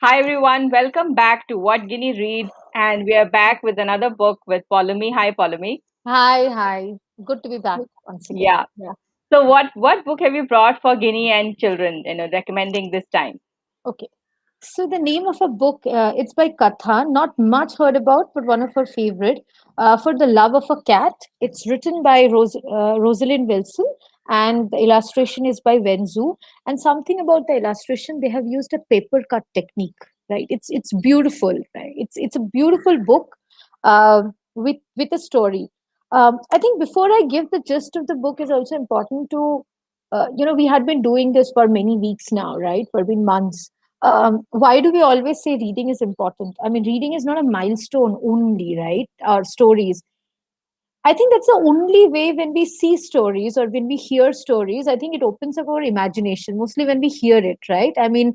Hi everyone, welcome back to What Guinea Reads, and we are back with another book with Polumi. Hi Polumi. Hi, hi. Good to be back once again. Yeah. Yeah. So what book have you brought for Guinea and children? Recommending this time. Okay. So the name of a book, it's by Katha, not much heard about, but one of her favorite. For the Love of a Cat. It's written by Rosalind Wilson, and the illustration is by Wenzu. And something about the illustration, they have used a paper cut technique, right? It's beautiful, right? It's a beautiful book, with a story. I think before I give the gist of the book, is also important to, we had been doing this for many weeks now, right? For been months. Why do we always say reading is important? I mean, reading is not a milestone only, right? Or stories. I think that's the only way when we see stories or when we hear stories, I think it opens up our imagination, mostly when we hear it, right? I mean,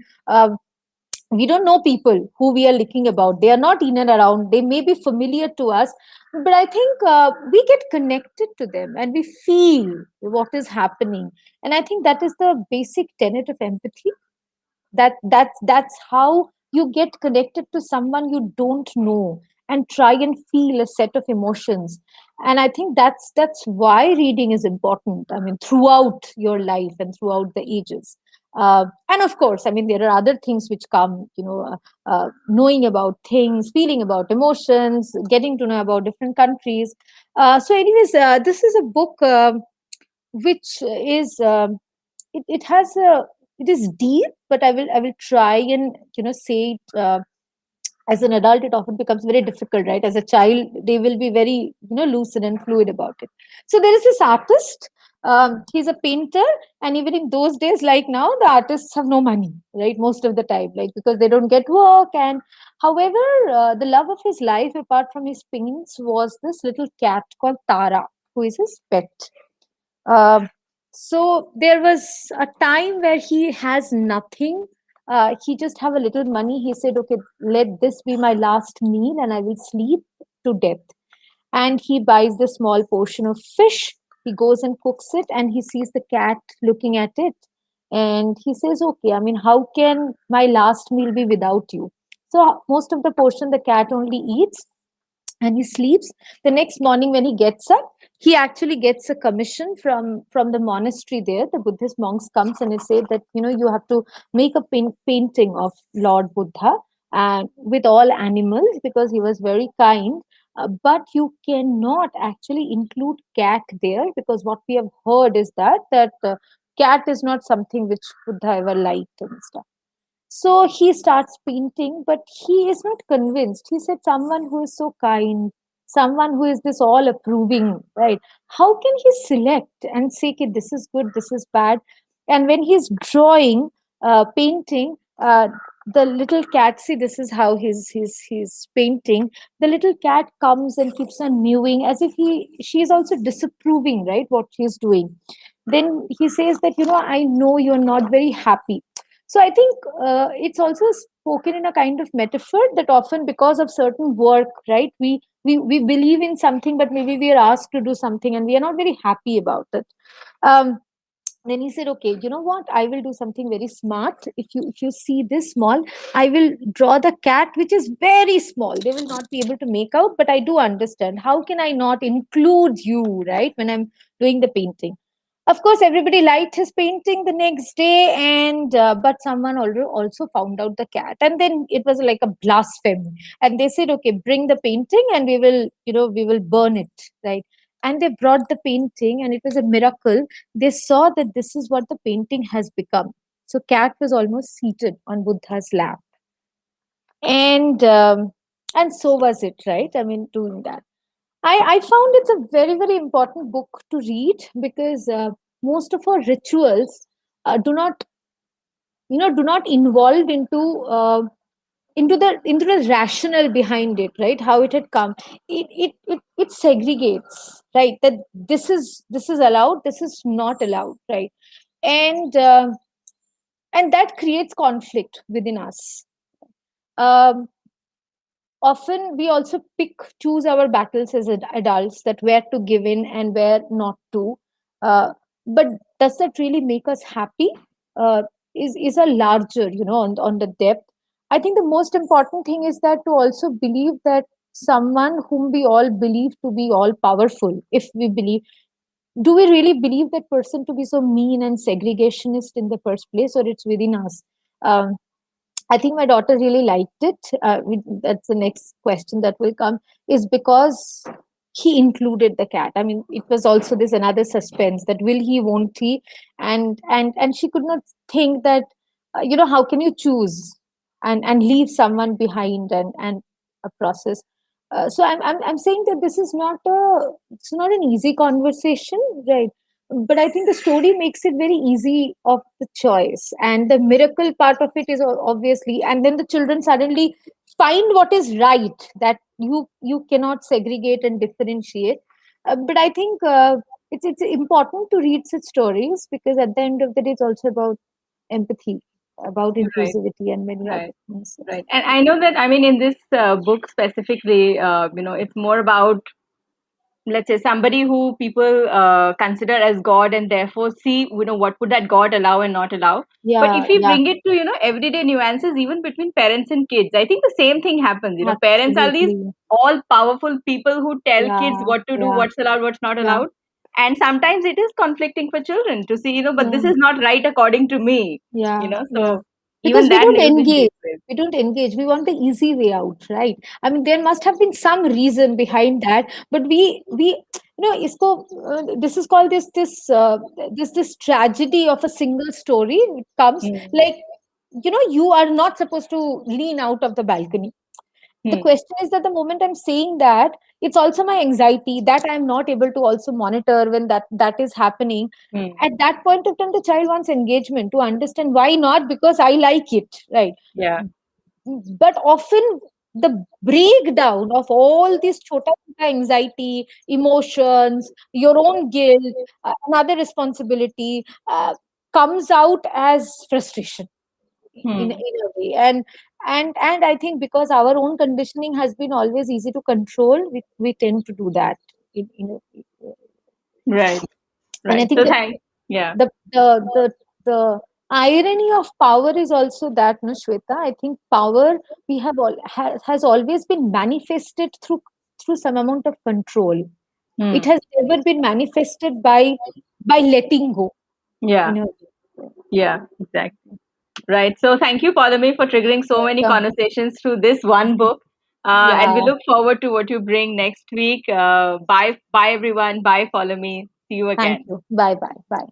we don't know people who we are looking about. They are not in and around. They may be familiar to us, but I think we get connected to them and we feel what is happening. And I think that is the basic tenet of empathy, that's how you get connected to someone you don't know and try and feel a set of emotions. And I think that's why reading is important, I mean, throughout your life and throughout the ages. And of course, I mean, there are other things which come, knowing about things, feeling about emotions, getting to know about different countries. So anyways, this is a book, which is it has a, it is deep, but I will try and say it. As an adult, it often becomes very difficult, right? As a child, they will be very lucid and fluid about it. So there is this artist. He's a painter, and even in those days, like now, the artists have no money, right? Most of the time, like, because they don't get work. And however, the love of his life, apart from his paints, was this little cat called Tara, who is his pet. um, so there was a time where he has nothing. He just have a little money. He said, "Okay, let this be my last meal, and I will sleep to death." And he buys the small portion of fish. He goes and cooks it, and he sees the cat looking at it, and he says, "Okay, I mean, how can my last meal be without you?" So most of the portion the cat only eats, and he sleeps. The next morning when he gets up, he actually gets a commission from the monastery there. The Buddhist monks comes and they say that you have to make a painting of Lord Buddha, and with all animals, because he was very kind. But you cannot actually include cat there, because what we have heard is that cat is not something which Buddha ever liked and stuff. So he starts painting, but he is not convinced. He said, "Someone who is so kind, someone who is this all approving, right? How can he select and say, okay, this is good, this is bad?" And when he's drawing, painting, the little cat, see, this is how he's painting. The little cat comes and keeps on mewing as if she is also disapproving, right, what she's doing. Then he says that, "I know you're not very happy." So I think it's also spoken in a kind of metaphor, that often because of certain work, right, we believe in something, but maybe we are asked to do something and we are not very happy about it. Um, then he said, "Okay, you know what, I will do something very smart. If you see this small, I will draw the cat, which is very small. They will not be able to make out, but I do understand. How can I not include you, right, when I'm doing the painting?" Of course, everybody liked his painting the next day, and but someone also found out the cat, and then it was like a blasphemy. And they said, "Okay, bring the painting, and we will burn it, right?" And they brought the painting, and it was a miracle. They saw that this is what the painting has become. So, cat was almost seated on Buddha's lap, and so was it, right? I mean, doing that. I found it's a very, very important book to read, because most of our rituals do not involve into the rationale behind it, right? How it had come. It segregates, right? That this is allowed, this is not allowed, right? And and that creates conflict within us. Um, Often we also choose our battles as adults, that where to give in and where not to. But does that really make us happy? Is a larger, on the depth. I think the most important thing is that to also believe that someone whom we all believe to be all powerful, if we believe, do we really believe that person to be so mean and segregationist in the first place, or it's within us? Um, I think my daughter really liked it. That's the next question that will come, is because he included the cat. I mean, it was also this another suspense that will he, won't he, and she could not think that, how can you choose and leave someone behind and a process. So I'm saying that this is not it's not an easy conversation, right? But I think the story makes it very easy of the choice, and the miracle part of it is obviously, and then the children suddenly find what is right, that you cannot segregate and differentiate. But I think it's important to read such stories, because at the end of the day, it's also about empathy, about Right, inclusivity, and many other right. things. Right. And I know that, I mean, in this book specifically, it's more about, let's say, somebody who people consider as God, and therefore see, what would that God allow and not allow. But Yeah, if we yeah, bring it to, everyday nuances, even between parents and kids, I think the same thing happens. Parents are these absolutely. all powerful people who tell kids Yeah, what to do, yeah, what's allowed, what's not yeah, allowed. And sometimes it is conflicting for children to see, but this yeah. is not right according to me, Yeah, yeah. so Because even we that don't lives in engage. basis. We don't engage. We want the easy way out, right? I mean, there must have been some reason behind that, but this is called this tragedy of a single story. It comes Hmm. like, you are not supposed to lean out of the balcony. The Hmm. question is that the moment I'm saying that, it's also my anxiety that I'm not able to also monitor when that is happening. Hmm. At that point of time, the child wants engagement to understand why not, because I like it, right? Yeah. But often the breakdown of all these chota chota anxiety, emotions, your own guilt, another responsibility, comes out as frustration in Hmm. a way. And I think because our own conditioning has been always easy to control, we tend to do that Right. and I Right. think So that thank. Yeah. the the the the irony of power is also that, no, Shweta, I think power we have has always been manifested through some amount of control. It Hmm. has never been manifested by letting go, you Yeah. know. Yeah. Exactly. Right. So thank you, Padami, for triggering so many Welcome. conversations through this one book. And we Yeah, look forward to what you bring next week. Bye, bye, everyone. Bye, follow me. See you thank again. you. Bye bye. Bye.